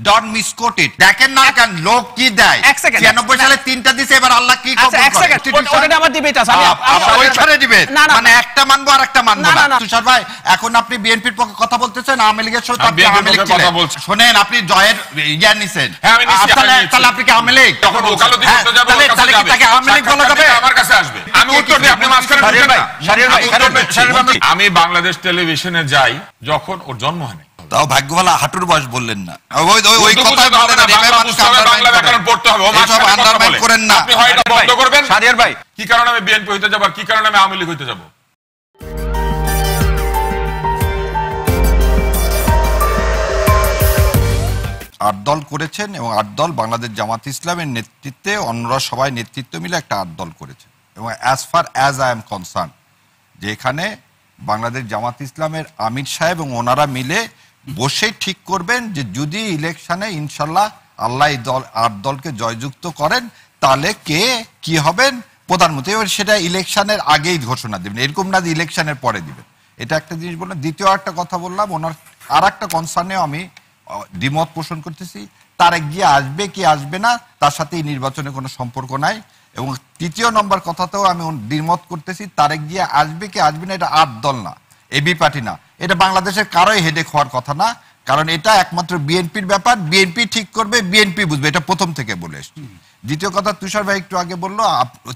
Don't মিসকোট ইট। দেখেন না কেন লোক কি দেয়, 96 সালে 3টা দিছে, এবার আল্লাহ কি করবে? ওটা আমার ডিবেট আছে, আমি ওইখানে দিবেন মানে একটা মানবো আর একটা মানবো না। তুষার ভাই এখন আপনি বিএনপির পক্ষে কথা বলতেছেন, আওয়ামী লীগের সাথে আপনি আওয়ামী লীগ কথা বলছেন। শুনেন আপনি জয়ের জ্ঞান নিছেন, তাহলে আপনি কি আওয়ামী লীগ? যখন ওকালতি করতে যাব তাকে আওয়ামী লীগ বলা যাবে? আমার কাছে আসবে, আমি উত্তর দিই, আপনি মাঝখানে ঢুকেন না। আমি বাংলাদেশ টেলিভিশনে যাই যখন ওর জন্ম হয়। তাও ভাগ্য ভালো হাঁটুর বয়স বললেন না, ওই কথা বাংলা ব্যাকরণ পড়তে হবে, আন্ডারমাইন করেন না। আপনি হয় এটা বন্ধ করবেন। শাহরিয়ার ভাই, কি কারণে আমি বিএনপি হইতে যাব আর কি কারণে আমি আওয়ামী লীগ হইতে যাব? আট দল করেছেন এবং আট দল বাংলাদেশ জামাত ইসলামের নেতৃত্বে, অন্যরা সবাই নেতৃত্ব মিলে একটা আট দল করেছেন। এবং as far as I am concern, যে এখানে বাংলাদেশ জামাত ইসলামের আমির সাহেব এবং ওনারা মিলে বসে ঠিক করবেন যে যদি ইলেকশনে ইনশাল্লাহ আল্লাহ এই দল আট দলকে জয়যুক্ত করেন তাহলে কে কি হবেন প্রধানমন্ত্রী, এবার সেটা ইলেকশনের আগেই ঘোষণা দেবেন, এরকম না যে ইলেকশনের পরে দিবেন। এটা একটা জিনিস বললাম। দ্বিতীয় একটা কথা বললাম, ওনার আর একটা কনসার্নেও আমি দ্বিমত পোষণ করতেছি, তারেক জিয়া আসবে কি আসবে না তার সাথে এই নির্বাচনে কোনো সম্পর্ক নাই। এবং তৃতীয় নম্বর কথাতেও আমি দ্বিমত করতেছি, তারেক জিয়া আসবে কি আসবে না এটা আট দল না, এবি পার্টি না, এটা বাংলাদেশের কারোই হেডেক হওয়ার কথা না, কারণ এটা একমাত্র বিএনপির ব্যাপার, বিএনপি ঠিক করবে, বিএনপি বুঝবে, এটা প্রথম থেকে বলে এসছি। দ্বিতীয় কথা তুষার ভাই একটু আগে বললো,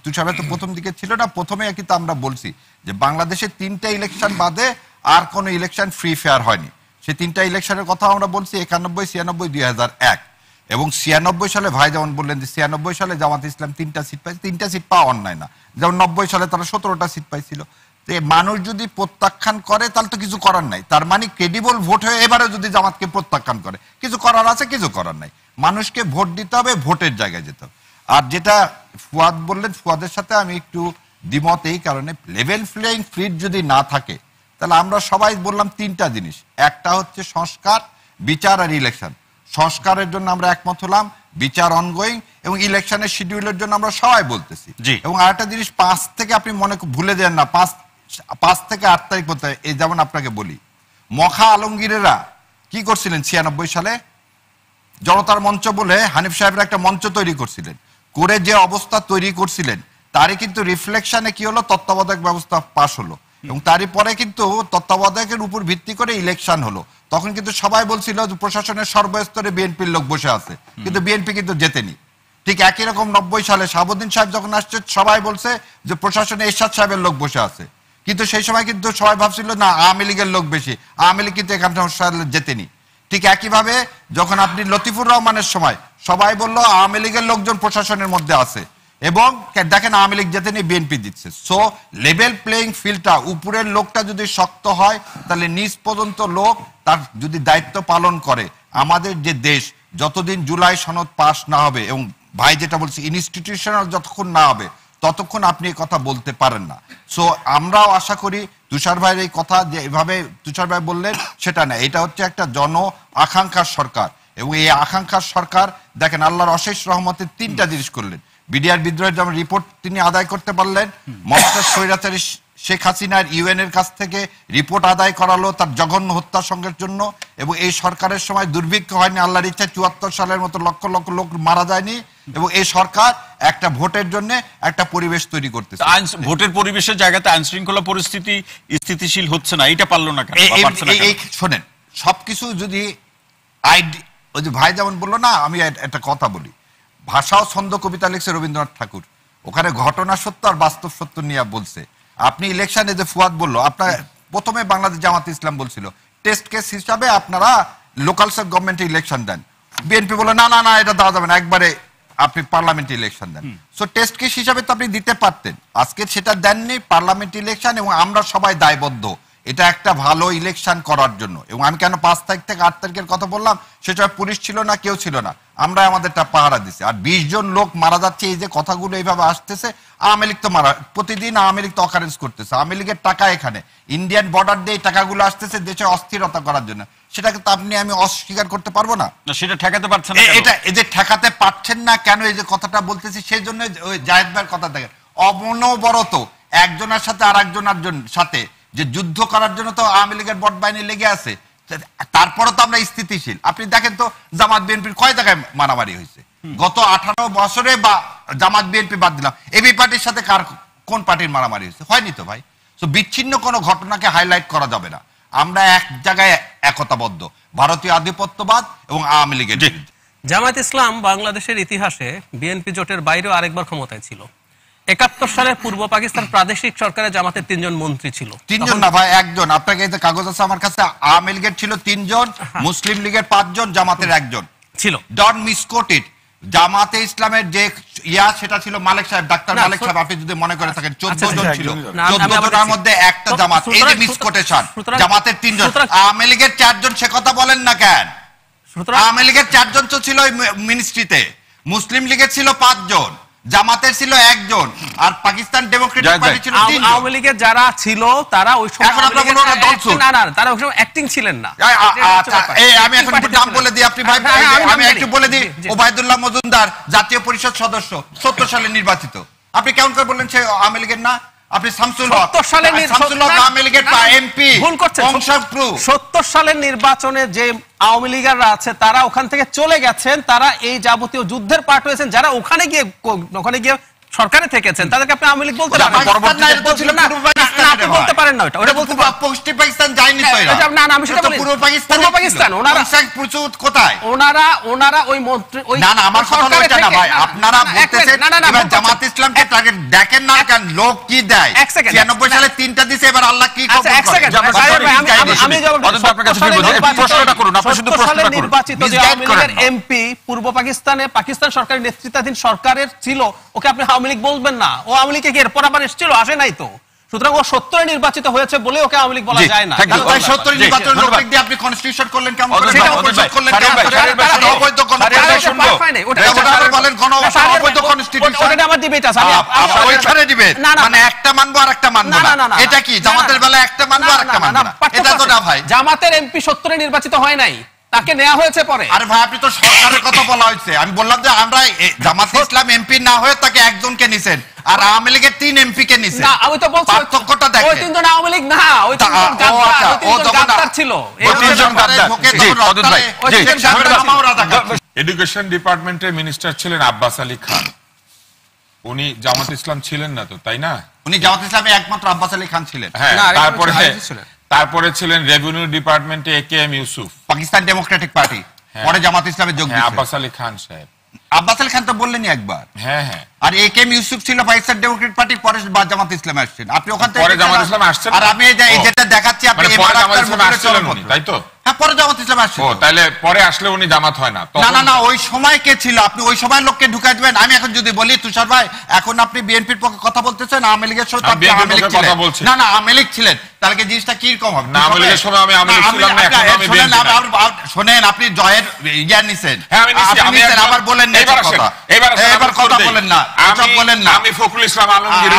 তুষার ভাই তো প্রথম দিকে ছিল না, প্রথমে কিন্তু আমরা বলছি যে বাংলাদেশে 3টা ইলেকশন বাদে আর কোনো ইলেকশন ফ্রি ফেয়ার হয়নি। সেই 3টা ইলেকশনের কথা আমরা বলছি, 91, 96, 2001। এবং 96 সালে ভাই যেমন বললেন যে 96 সালে জামাত ইসলাম 3টা সিট পাইছে, 3টা সিট পাওয়া অন্যায় না, যেমন 90 সালে তারা 17টা সিট পাইছিল। মানুষ যদি প্রত্যাখ্যান করে তাহলে তো কিছু করার নাই, তার মানে ক্রেডিবল ভোট হয়ে এবারে যদি জামাতকে প্রত্যাখ্যান করে কিছু করার আছে, কিছু করার নাই। মানুষকে ভোট দিতে হবে, ভোটের জায়গায় যেতে হবে। আর যেটা ফুয়াদ বললেন, ফুয়াদের সাথে আমি একটু দ্বিমত এই কারণে, লেভেল প্লেইং ফিল্ড যদি না থাকে তাহলে আমরা সবাই বললাম 3টা জিনিস, একটা হচ্ছে সংস্কার, বিচার আর ইলেকশন। সংস্কারের জন্য আমরা একমত হলাম, বিচার অনগোয়িং, এবং ইলেকশনের শিডিউলের জন্য আমরা সবাই বলতেছি। এবং আরেকটা জিনিস 5 থেকে আপনি মনে ভুলে যান না, 5 থেকে 8 তারিখ পর্যন্ত, এই যেমন আপনাকে বলি, মখা আলমগীরেরা কি করছিলেন 96 সালে, জনতার মঞ্চ বলে হানিফ সাহেবরা একটা মঞ্চ তৈরি করছিলেন, করে যে অবস্থা তৈরি করছিলেন তারই কিন্তু রিফ্লেকশনে কি হলো, তত্ত্বাবধায়ক ব্যবস্থা পাশ হলো, এবং তারই পরে কিন্তু তত্ত্বাবধায়কের উপর ভিত্তি করে ইলেকশন হলো। তখন কিন্তু সবাই বলছিল যে প্রশাসনের সর্বস্তরে বিএনপির লোক বসে আছে, কিন্তু বিএনপি কিন্তু জেতেনি। ঠিক একই রকম 90 সালে শাহাবুদ্দিন সাহেব যখন আসছে সবাই বলছে যে প্রশাসনে এরশাদ সাহেবের লোক বসে আছে, কিন্তু সেই সময় কিন্তু সবাই ভাবছিল না আওয়ামী লীগের লোক বেশি, আওয়ামী লীগ কিন্তু এখান থেকে জেতেনি। ঠিক একইভাবে যখন আপনি লতিফুর রহমানের সময় সবাই বলল আওয়ামী লীগের লোকজন প্রশাসনের মধ্যে আছে, এবং দেখেন আওয়ামী লীগ যেতে নিয়ে বিএনপি দিচ্ছে। সো লেভেল প্লেইং ফিল্ডটা, উপরের লোকটা যদি শক্ত হয় তাহলে নিচ পর্যন্ত লোক তার যদি দায়িত্ব পালন করে, আমাদের যে দেশ যতদিন জুলাই সনদ পাস না হবে, এবং ভাই যেটা বলছি ইনস্টিটিউশনাল যতক্ষণ না হবে ততক্ষণ আপনি এই কথা বলতে পারেন না। সো আমরাও আশা করি তুষার ভাইয়ের এই কথা যে এভাবে তুষার ভাই বললেন সেটা না, এটা হচ্ছে একটা জন আকাঙ্ক্ষার সরকার, এবং এই আকাঙ্ক্ষার সরকার দেখেন আল্লাহর অশেষ রহমতে 3টা জিনিস করলেন। বিডিআর বিদ্রোহের যেমন রিপোর্ট তিনি আদায় করতে পারলেন, মমতাজ স্বৈরাচারী শেখ হাসিনার ইউএন এর কাছ থেকে রিপোর্ট আদায় করালো তার জঘন্য হত্যার জন্য, এবং এই সরকারের সময় দুর্ভিক্ষ হয়নি, আল্লাহর ইচ্ছা 74 সালের মতো লক্ষ লক্ষ লোক মারা যায়নি, এবং এই সরকার একটা ভোটের জন্য একটা পরিবেশ তৈরি করতেছে। ভোটের পরিবেশের জায়গাতে আইন শৃঙ্খলা পরিস্থিতি স্থিতিশীল হচ্ছে না, এটা পারলো না কেন? এই শোনেন, সবকিছু যদি ওই যে ভাই যেমন বললো না, আমি একটা কথা বলি, ভাষা ও ছন্দ কবিতা লিখছে রবীন্দ্রনাথ ঠাকুর, ওখানে ঘটনা সত্য আর বাস্তব সত্য নিয়ে বলছে। আপনি ইলেকশনে যে ফুয়াদ বললো, আপনার প্রথমে বাংলাদেশ জামাত ইসলাম বলছিল টেস্ট কেস হিসাবে আপনারা লোকাল গভর্নমেন্টে ইলেকশন দেন, বিএনপি বলে না না না এটা দেওয়া যাবে না, একবারে আপনি পার্লামেন্টে ইলেকশন দেন। সো টেস্ট কেস হিসাবে তো আপনি দিতে পারতেন, আজকে সেটা দেননি, পার্লামেন্ট ইলেকশন, এবং আমরা সবাই দায়বদ্ধ এটা একটা ভালো ইলেকশন করার জন্য। এবং আমি কেন 5 তারিখ থেকে 8 তারিখের কথা বললাম, সেটা পুলিশ ছিল না, কেউ ছিল না, আমরা আমাদেরটা পাহারা দিছি। আর 20 জন লোক মারা যাচ্ছে, এই যে কথাগুলো এইভাবে আসতেছে, আওয়ামী লীগ তো মারা, প্রতিদিন আওয়ামী লীগ তো অকারেন্স করতেছে, আওয়ামী লীগের টাকা এখানে ইন্ডিয়ান বর্ডার দিয়ে টাকাগুলো আসতেছে দেশে অস্থিরতা করার জন্য, সেটাকে তো আপনি আমি অস্বীকার করতে পারবো না। সেটা ঠেকাতে পারছেন না, এটা এই যে ঠেকাতে পারছেন না কেন, এই যে কথাটা বলতেছি সেই জন্য ওই জায়েদ ভাইয়ের কথা দেখেন, অনবরত একজনের সাথে আর একজনের সাথে যে যুদ্ধ করার জন্য তো আওয়ামী লীগের বট বাহিনী লেগে আছে, তারপরও তো আমরা স্থিতিশীল। আপনি দেখেন তো জামাত বিএনপির কয় জায়গায় মারামারি হয়েছে গত 18 বছরে, বা জামাত বিএনপি বাদ দিলাম, এবি পার্টির সাথে কোন পার্টির মারামারি হয়েছে? হয়নি তো ভাই। তো বিচ্ছিন্ন কোনো ঘটনাকে হাইলাইট করা যাবে না। আমরা এক জায়গায় একতাবদ্ধ, ভারতীয় আধিপত্যবাদ এবং আওয়ামী লীগের বিরুদ্ধে। জামায়াত ইসলাম বাংলাদেশের ইতিহাসে বিএনপি জোটের বাইরেও আরেকবার ক্ষমতায় ছিল। 71 সালের পূর্ব পাকিস্তান প্রাদেশিক সরকারে জামাতের 3 জন মন্ত্রী ছিল। 3 জন না ভাই, 1 জন। আপনাকে এই যে কাগজ আছে আমার কাছে, আওয়ামী লীগের ছিল 3 জন, মুসলিম লীগের 5 জন, জামাতের 1 জন ছিল। ডন মিসকোট ইট। জামাতে ইসলামের যে সেটা ছিল মালিক সাহেব, ডাক্তার মালিক সাহেব। আপনি যদি মনে করে থাকেন 14 জন ছিল, 14 জনের মধ্যে একটা জামাত। এই যে মিসকোটেশন, জামাতের 3 জন, আওয়ামী লীগের 4 জন। সে কথা বলেন না কেন? আওয়ামী লীগের 4 জন তো ছিল ওই মিনিস্ট্রিতে, মুসলিম লীগের ছিল 5 জন, জামাতের ছিল 1 জন, আর পাকিস্তান ডেমোক্রেটিক পার্টি ছিল 3 জন। আওয়ামী লীগের যারা ছিল তারা ওই সময় তারা ওই সময় অ্যাক্টিং ছিলেন না। আমি এখন একটু নাম বলে দিই, আপনি ভাই আমি একটু বলে দিই। ওবায়দুল্লাহ মজুমদার জাতীয় পরিষদ সদস্য, 70 সালে নির্বাচিত। আপনি কেমন করে বললেন সে আওয়ামী লীগের না? আপনি শামসুল হক, 70 সালের আওয়ামী লীগের এমপি, ভুল করছেন। 70 সালের নির্বাচনে যে আওয়ামী লীগাররা আছে তারা ওখান থেকে চলে গেছেন, তারা এই যাবতীয় যুদ্ধের পার্ট হয়েছেন। যারা ওখানে গিয়ে সরকারে থেকেছেন তাদেরকে আপনি আওয়ামী লীগ বলতে পারেন না। বলতে পারেন না, ওটা বলতে পশ্চিম পাকিস্তান যায়নি তো এরা। না না, আমি সেটা বলি। পূর্ব পাকিস্তান ওনারা প্রচুর কোথায়? ওনারা ওই মন্ত্রী ওই না না, আমার কথা ওইটা না ভাই। আপনারা বলতেছেন এবার জামাত ইসলামকে টার্গেট দেখেন না কেন? লোক কি দেয়? 96 সালে 3টা দিছে, এবার আল্লাহ কি খবর করে? আমি আপনার কাছে প্রশ্নটা করুন, আপনি শুধু প্রশ্নটা করুন। নির্বাচিত যে আওয়ামী লীগের এমপি পূর্ব পাকিস্তানে পাকিস্তান সরকারের নেতৃত্বাধীন সরকারের ছিল, ওকে আপনি আওয়ামী লীগ বলবেন না? ও আওয়ামী লীগে কি এরপর আবার এসেছিল? আসে নাই তো। সুতরাং ও 70 নির্বাচিত হয়েছে বলে ওকে আওয়ামী লীগ বলা যায় না। তাই 70 নির্বাচন লোক দিয়ে আপনি কনস্টিটিউশন করলেন কেমন করে? সেটা অপোজিট করলেন কেমন করে? অবৈধ কনস্টিটিউশন বলেন, কোন অবৈধ কনস্টিটিউশন। ওটা আমার ডিবেট আছে, আমি ওইখানে ডিবেট মানে একটা মানবো আর একটা মানবো না। এটা কি জামাতের বেলা একটা মানবো আর একটা মানবো না? এটা তো না ভাই। জামাতের এমপি 70 নির্বাচিত হয় নাই, তাকে নেওয়া হয়েছে পরে। আরে ভাই, আপনি তো সরকারের কথা বলা হয়েছে। আমি বললাম যে আমরা জামাত ইসলাম এমপি না হয়ে তাকে একজনকে নিছেন, আর আওয়ামী লীগের 3 এমপি কে নিছেন। না, আমি তো বলছি পার্থক্যটা দেখেন। ওই 3 জন আওয়ামী লীগ না, ওই 3 জন গাদ্দার ছিল। ওই 3 জন গাদ্দার। জি অদুল ভাই, জি এডুকেশন ডিপার্টমেন্টের মিনিস্টার ছিলেন আব্বাস আলী খান। উনি জামাত ইসলাম ছিলেন না তো, তাই না? উনি জামাত ইসলামে একমাত্র আব্বাস আলী খান ছিলেন। হ্যাঁ, তারপরে ছিলেন রেভিনিউ ডিপার্টমেন্টে AKM Yusuf, Pakistan Democratic party, পরে জামাত ইসলামে যোগ দিয়েছেন। আব্বাস আলী খান সাহেব, আব্বাস আলী খান তো বললেনই একবার। হ্যাঁ হ্যাঁ। আর একেএম ইউসুফ ছিল পাকিস্তান ডেমোক্রেটিক পার্টি, পরে জামাত ইসলামে আসছেন। আপনি ওখান থেকে পরে জামাত ইসলামে আসছেন। আর আমি যেটা দেখাচ্ছি আপনি পরে জামাত ইসলামে আসছিলেন উনি, তাই তো? হ্যাঁ, পরে জামাত ইসলামে আসছেন। ও, তাহলে পরে আসলে উনি জামাত হয় না? না না না, ওই সময় কে ছিল? আপনি ওই সময় লোককে ঢুকাই দিবেন। আমি এখন যদি বলি তুষার ভাই, এখন আপনি বিএনপির পক্ষে কথা বলতেছেন, আওয়ামী লীগের সময় আপনি আওয়ামী লীগ ছিলেন। না না, আওয়ামী লীগ ছিলেন, তাহলে কি জিনিসটা কি রকম হবে? না, আওয়ামী লীগের সময় আমি আওয়ামী লীগ ছিলাম না, এখন আমি বিএনপি না। শুনেন, আপনি জয়ের ইয়া নিছেন। হ্যাঁ, আমি নিছি। আমি আবার বলেন না কথা। এবার কথা বলেন না, কথা বলেন না। আমি ফখরুল ইসলাম আলমগীর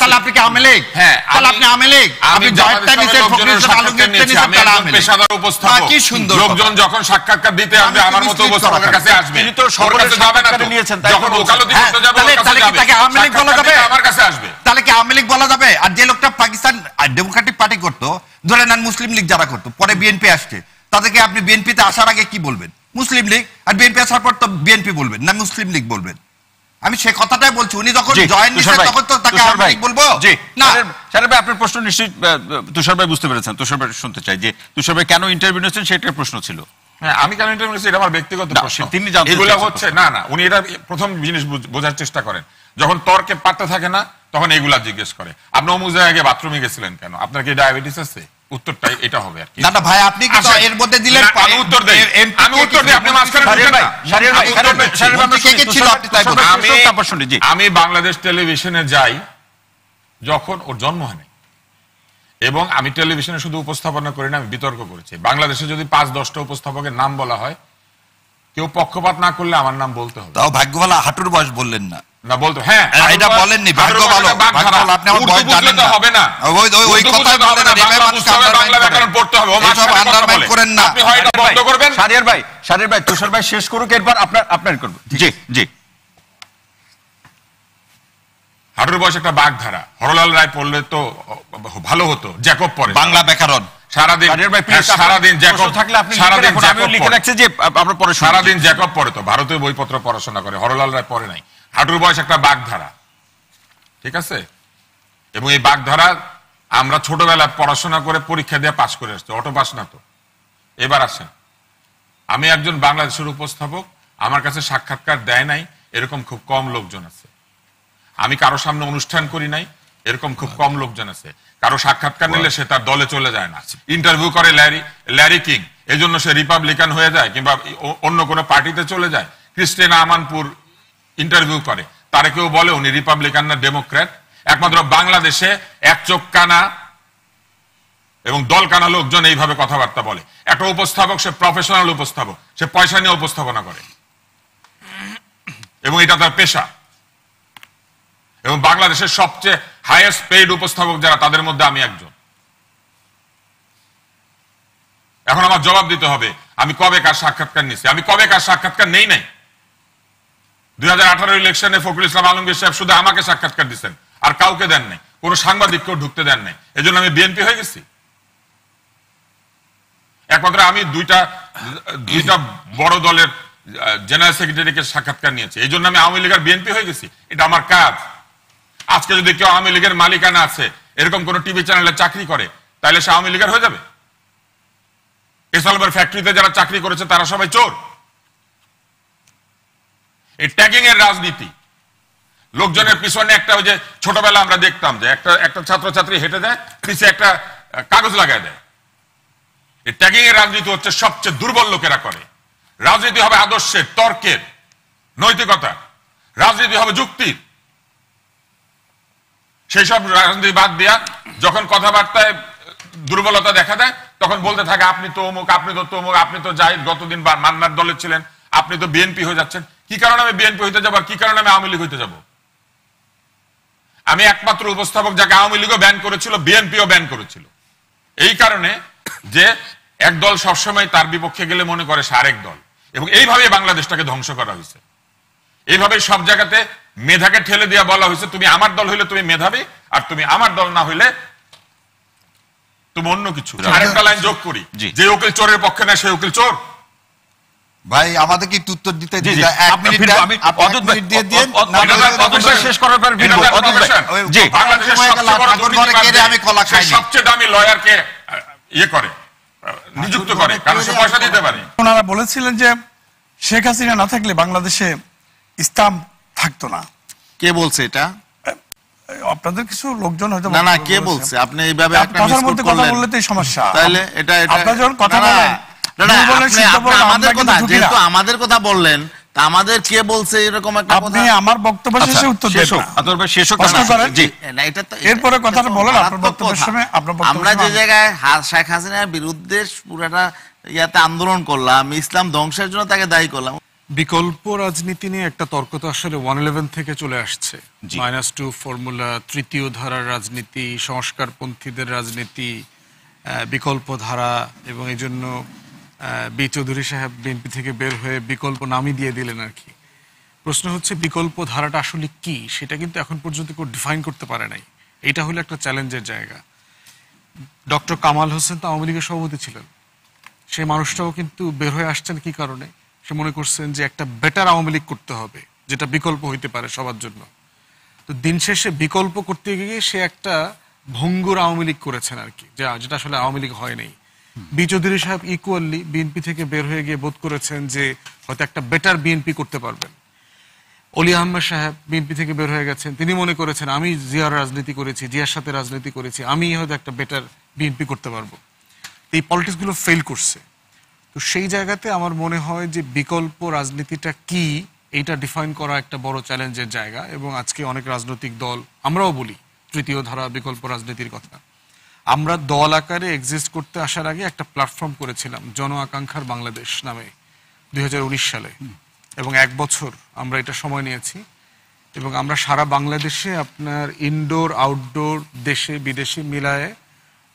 তাহলে আপনি কি আওয়ামী লীগ? হ্যাঁ, তাহলে আপনি আওয়ামী লীগ। আমি জয়েরটা নিছেন, ফখরুল ইসলাম আলমগীর নিছেন, আমি একজন পেশাদার উপস্থাপক। কি সুন্দর। লোকজন যখন সাক্ষাৎকার দিতে আসবে আমার মতো উপস্থাপকের কাছে আসবে। তিনি তো সরকারের সাক্ষাৎকারে নিয়েছেন, তাই যখন ওকালতি করতে যাবে ওর কাছে যাবে। তাকে আওয়ামী লীগ বলা যাবে? আমার কাছে আসবে। তাহলে কি আওয়ামী লীগ বলা যাবে? আর যে লোকটা পাকিস্তান ডেমোক্রেটিক পার্টি করতো, ধরে নেন মুসলিম লীগ যারা করতো, পরে বিএনপি আসছে, তাদেরকে আপনি বিএনপিতে আসার আগে কি বলবেন? মুসলিম লীগ। আর বিএনপি আসার পর তো বিএনপি বলবেন না, মুসলিম লীগ বলবেন। আমি সে কথাটাই বলছি। উনি যখন জয়েন নিছেন তখন তো তাকে আওয়ামী লীগ বলবো না। শাহরিয়ার ভাই, আপনার প্রশ্ন নিশ্চয়ই তুষার ভাই বুঝতে পেরেছেন। তুষার ভাই শুনতে চাই যে তুষার ভাই কেন ইন্টারভিউ নিয়েছেন, সেটার প্রশ্ন ছিল। হ্যাঁ, আমি কেন ইন্টারভিউ নিয়েছি এটা আমার ব্যক্তিগত প্রশ্ন। তিনি জানতে এগুলো হচ্ছে না না, উনি এটা প্রথম জিনিস বোঝার চেষ্টা করেন। যখন তর্কে পাত্তা থাকে না তখন এগুলা জিজ্ঞেস করে। আপনি অমুক জায়গায় বাথরুমে গেছিলেন কেন? আপনার কি ডায়াবেটিস আছে? উত্তরটা এটা হবে আর কি। না না ভাই, আপনি কি তো এর মধ্যে দিলেন? আমি উত্তর দেই, আপনি মাঝখানে ঢুকেন না। আমি বাংলাদেশ টেলিভিশনে যাই যখন ওর জন্ম হয়নি, এবং আমি টেলিভিশনে শুধু উপস্থাপনা করি না, আমি বিতর্ক করেছি। বাংলাদেশে যদি 5-10টা উপস্থাপকের নাম বলা হয়, কেউ পক্ষপাত না করলে আমার নাম বলতে হবে। তাও ভাগ্য ভালো হাঁটুর বয়স বললেন না। না বলতো, হ্যাঁ এটা বলেননি। ভাগ্য ভালো, আপনি আমার বয়স জানেন না। হবে না, ওই কথা বলেন না। বাংলা ব্যাকরণ পড়তে হবে। ও মাঝখানে কথা বলে করেন না। আপনি হয় এটা বন্ধ করবেন। শাহরিয়ার ভাই তুষার ভাই শেষ করুক, এরপর আপনার করব। জি জি। হাঁটুর বয়স একটা বাগধারা। হরলাল রায় পড়লে তো ভালো হতো, জ্যাকব পড়ে বাংলা ব্যাকরণ। সারাদিন জ্যাকব পড়ে, তো ভারতীয় বইপত্র পড়াশোনা করে, হরলাল রায় পড়ে নাই। হাঁটুর বয়স একটা বাগধারা, ঠিক আছে? এবং এই বাগধারা আমরা ছোটবেলায় পড়াশোনা করে পরীক্ষা দিয়ে পাশ করে আসছি, অটো পাস না তো। এবার আসেন, আমি একজন বাংলাদেশের উপস্থাপক, আমার কাছে সাক্ষাৎকার দেয় নাই এরকম খুব কম লোকজন আছে। আমি কারো সামনে অনুষ্ঠান করি নাই এরকম খুব কম লোকজন আছে। কারো সাক্ষাৎকার নিলে সে তার দলে চলে যায় না, ইন্টারভিউ করে ল্যারি কিং, এজন্য সে রিপাবলিকান হয়ে যায় কিংবা অন্য কোনো পার্টিতে চলে যায়। ক্রিস্টিনা আমানপুর ইন্টারভিউ করে, তারে কেউ বলে উনি রিপাবলিকান না ডেমোক্র্যাট? একমাত্র বাংলাদেশে এক চোখ কানা এবং দল কানা লোকজন এইভাবে কথাবার্তা বলে। একটা উপস্থাপক, সে প্রফেশনাল উপস্থাপক, সে পয়সা নিয়ে উপস্থাপনা করে এবং এটা তার পেশা। এবং বাংলাদেশের সবচেয়ে হাইয়েস্ট পেইড উপস্থাপক যারা, তাদের মধ্যে আমি একজন। এখন আমার জবাব দিতে হবে আমি কবে কার সাক্ষাৎকার নিচ্ছি, আমি কবে কার সাক্ষাৎকার নেই নাই। 2018 ইলেকশনে ফখরুল ইসলাম আলমগীর সাহেব শুধু আমাকে সাক্ষাৎকার দিচ্ছেন, আর কাউকে দেন নাই, কোন সাংবাদিককেও ঢুকতে দেন নাই। এজন্য আমি বিএনপি হয়ে গেছি। একমাত্র আমি দুইটা বড় দলের জেনারেল সেক্রেটারিকে সাক্ষাৎকার নিয়েছি, এই জন্য আমি আওয়ামী লীগের বিএনপি হয়ে গেছি। এটা আমার কাজ। আজকে যদি কেউ আওয়ামী লীগের মালিকানা আছে, এরকম কোন টিভি চ্যানেলে চাকরি করে, তাহলে সে আওয়ামী লীগের হয়ে যাবে? এসআলমের ফ্যাক্টরিতে যারা চাকরি করেছে তারা সবাই চোর। এই ট্যাগিং এর রাজনীতি, লোকজনের পিছনে একটা, ওই যে ছোটবেলা আমরা দেখতাম যে একটা ছাত্রছাত্রী হেঁটে দেয়, পিছিয়ে একটা কাগজ লাগায় দেয়। এই ট্যাগিং এর রাজনীতি হচ্ছে সবচেয়ে দুর্বল লোকেরা করে। রাজনীতি হবে আদর্শের, তর্কের, নৈতিকতা। রাজনীতি হবে যুক্তির। সেই সব রাজনীতি বাদ দিয়া যখন কথাবার্তায় দুর্বলতা দেখা দেয়, তখন বলতে থাকে আপনি তো অমুক, আপনি তো তমুক, আপনি তো যাই গতদিন মান্নার দলে ছিলেন, আপনি তো বিএনপি হয়ে যাচ্ছেন। কি কারণে আমি বিএনপি হইতে যাবো, আর কি কারণে আমি আওয়ামী লীগ হইতে যাব? আমি একমাত্র উপস্থাপক যাকে আওয়ামী লীগও ব্যান করেছিল, বিএনপিও ব্যান করেছিল, এই কারণে যে এক দল সবসময় তার বিপক্ষে গেলে মনে করে সে আরেক দল। এবং এইভাবে বাংলাদেশটাকে ধ্বংস করা হয়েছে। এইভাবে সব জায়গাতে মেধাকে ঠেলে দিয়ে বলা হয়েছে তুমি আমার দল হইলে তুমি মেধাবী, আর তুমি আমার দল না হইলে তুমি অন্য কিছু। আরেকটা লাইন যোগ করি, যে উকিল চোরের পক্ষে না সে উকিল চোর। ভাই আমাদের কি উত্তর দিতে সবচেয়ে দামি লয়ারকে ইয়ে করে, নিযুক্ত করে, কারণ সে পয়সা দিতে পারে। ওনারা বলেছিলেন যে শেখ হাসিনা না থাকলে বাংলাদেশে ইসলাম থাকতো না। কে বলছে এটা? আপনাদের কিছু লোকজন হয়তো। না না, কে বলছে? আপনি এইভাবে একটা কথার মধ্যে কথা বললে তো এই সমস্যা। তাহলে এটা আপনারা যখন কথা বলেন, যেহেতু আমাদের কথা বললেন, তা আমাদের কে বলছে এরকম একটা কথা? আপনি আমার বক্তব্য শেষে উত্তর দেন না। এরপরে কথাটা বলেন আপনার বক্তব্যের সময়। আমরা যে জায়গায় শেখ হাসিনার বিরুদ্ধে পুরাটা ইয়াতে আন্দোলন করলাম, ইসলাম ধ্বংসের জন্য তাকে দায়ী করলাম। বিকল্প রাজনীতি নিয়ে একটা তর্ক তো আসলে 111 থেকে চলে আসছে। -2 ফর্মুলা, তৃতীয় ধারার রাজনীতি, সংস্কারপন্থীদের রাজনীতি, বিকল্প ধারা, এবং এই জন্য বি চৌধুরী সাহেব বিএনপি থেকে বের হয়ে বিকল্প নামই দিয়ে দিলেন আর কি। প্রশ্ন হচ্ছে বিকল্প ধারাটা আসলে কি, সেটা কিন্তু এখন পর্যন্ত কেউ ডিফাইন করতে পারে নাই। এটা হলো একটা চ্যালেঞ্জের জায়গা। ডক্টর কামাল হোসেন তো আওয়ামী লীগের সভাপতি ছিলেন, সেই মানুষটাও কিন্তু বের হয়ে আসছেন কি কারণে? সে মনে করছেন যে একটা বেটার আওয়ামী লীগ করতে হবে, যেটা বিকল্প হইতে পারে সবার জন্য। তো দিন শেষে বিকল্প করতে গিয়ে সে একটা ভঙ্গুর আওয়ামী লীগ করেছেন আর কি, যেটা আসলে আওয়ামী লীগ হয় নাই। বি চৌধুরী সাহেব ইকুয়ালি বিএনপি থেকে বের হয়ে গিয়ে বোধ করেছেন যে হয়তো একটা বেটার বিএনপি করতে পারবেন। অলি আহমেদ সাহেব বিএনপি থেকে বের হয়ে গেছেন, তিনি মনে করেছেন আমি জিয়ার রাজনীতি করেছি, জিয়ার সাথে রাজনীতি করেছি, আমি হয়তো একটা বেটার বিএনপি করতে পারবো। এই পলিটিক্সগুলো ফেল করছে। তো সেই জায়গাতে আমার মনে হয় যে বিকল্প রাজনীতিটা কি, এইটা ডিফাইন করা একটা বড় চ্যালেঞ্জের জায়গা। এবং আজকে অনেক রাজনৈতিক দল, আমরাও বলি তৃতীয় ধারা বিকল্প রাজনীতির কথা, আমরা দল আকারে এক্সিস্ট করতে আসার আগে একটা প্ল্যাটফর্ম করেছিলাম জন আকাঙ্ক্ষার বাংলাদেশ নামে 2019 সালে, এবং 1 বছর আমরা এটা সময় নিয়েছি। এবং আমরা সারা বাংলাদেশে আপনার ইনডোর আউটডোর দেশে বিদেশে মিলায়ে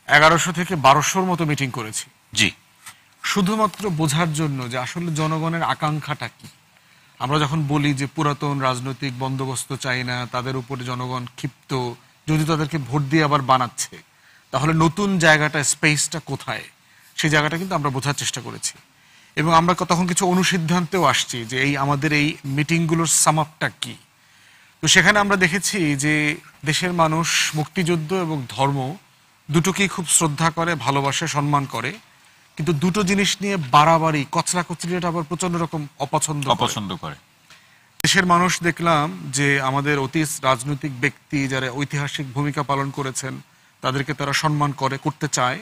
1100 থেকে 1200-র মতো মিটিং করেছি। জি, শুধুমাত্র বোঝার জন্য যে আসলে জনগণের আকাঙ্ক্ষাটা কি। আমরা যখন বলি যে পুরাতন রাজনৈতিক বন্দোবস্ত চাই না, তাদের উপরে জনগণ ক্ষিপ্ত, যদি তাদেরকে ভোট দিয়ে আবার বানাচ্ছে, তাহলে নতুন জায়গাটা, স্পেসটা কোথায়, সেই জায়গাটা কিন্তু আমরা বোঝার চেষ্টা করেছি। এবং আমরা তখন কিছু অনুসিদ্ধান্তেও আসছি যে এই আমাদের এই মিটিংগুলোর সামাপটা কি। তো সেখানে আমরা দেখেছি যে দেশের মানুষ মুক্তিযুদ্ধ এবং ধর্ম দুটোকেই খুব শ্রদ্ধা করে, ভালোবাসে, সম্মান করে, কিন্তু দুটো জিনিস নিয়ে বাড়াবাড়ি কচরাকচরিটা আবার প্রচন্ড রকম অপছন্দ করে। দেশের মানুষ দেখলাম যে আমাদের অতীত রাজনৈতিক ব্যক্তি যারা ঐতিহাসিক ভূমিকা পালন করেছেন তাদেরকে তারা সম্মান করতে চায়,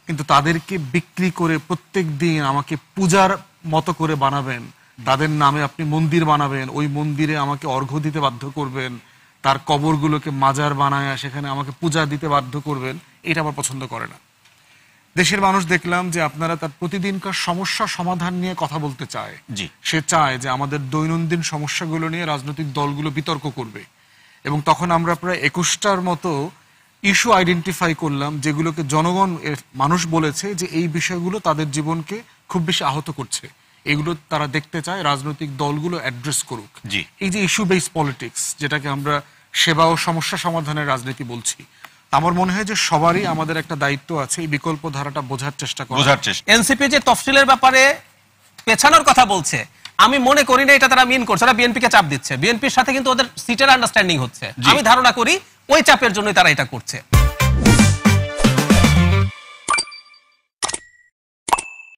কিন্তু তাদেরকে বিক্রি করে প্রত্যেক দিন আমাকে পূজার মতো করে বানাবেন, তাদের নামে আপনি মন্দির বানাবেন, ওই মন্দিরে আমাকে অর্ঘ্য দিতে বাধ্য করবেন, তার কবরগুলোকে মাজার বানায় সেখানে আমাকে পূজা দিতে বাধ্য করবেন, এটা আমার পছন্দ করে না। দেশের মানুষ দেখলাম যে আপনারা তার প্রতিদিনকার সমস্যা সমাধান নিয়ে কথা বলতে চায়, সে চায় যে আমাদের দৈনন্দিন সমস্যাগুলো নিয়ে রাজনৈতিক দলগুলো বিতর্ক করবে। এবং তখন আমরা প্রায় 21টার মতো ইস্যু আইডেন্টিফাই করলাম যেগুলোকে জনগণ মানুষ বলেছে যে এই বিষয়গুলো তাদের জীবনকে খুব বেশি আহত করছে, এগুলো তারা দেখতে চায় রাজনৈতিক দলগুলো অ্যাড্রেস করুক। এই যে ইস্যু বেসড পলিটিক্স, যেটাকে আমরা সেবা ও সমস্যা সমাধানের রাজনীতি বলছি, আমার মনে হয় যে সবারই আমাদের একটা দায়িত্ব আছে এই বিকল্প ধারাটা বোঝার চেষ্টা করা। এনসিপি যে তফসিলের ব্যাপারে পেছানোর কথা বলছে, আমি মনে করি না এটা তারা মিন করছে, ওরা বিএনপিকে চাপ দিচ্ছে। বিএনপির সাথে কিন্তু ওদের সিটের আন্ডারস্ট্যান্ডিং হচ্ছে, আমি ধারণা করি ওই চাপের জন্যই তারা এটা করছে।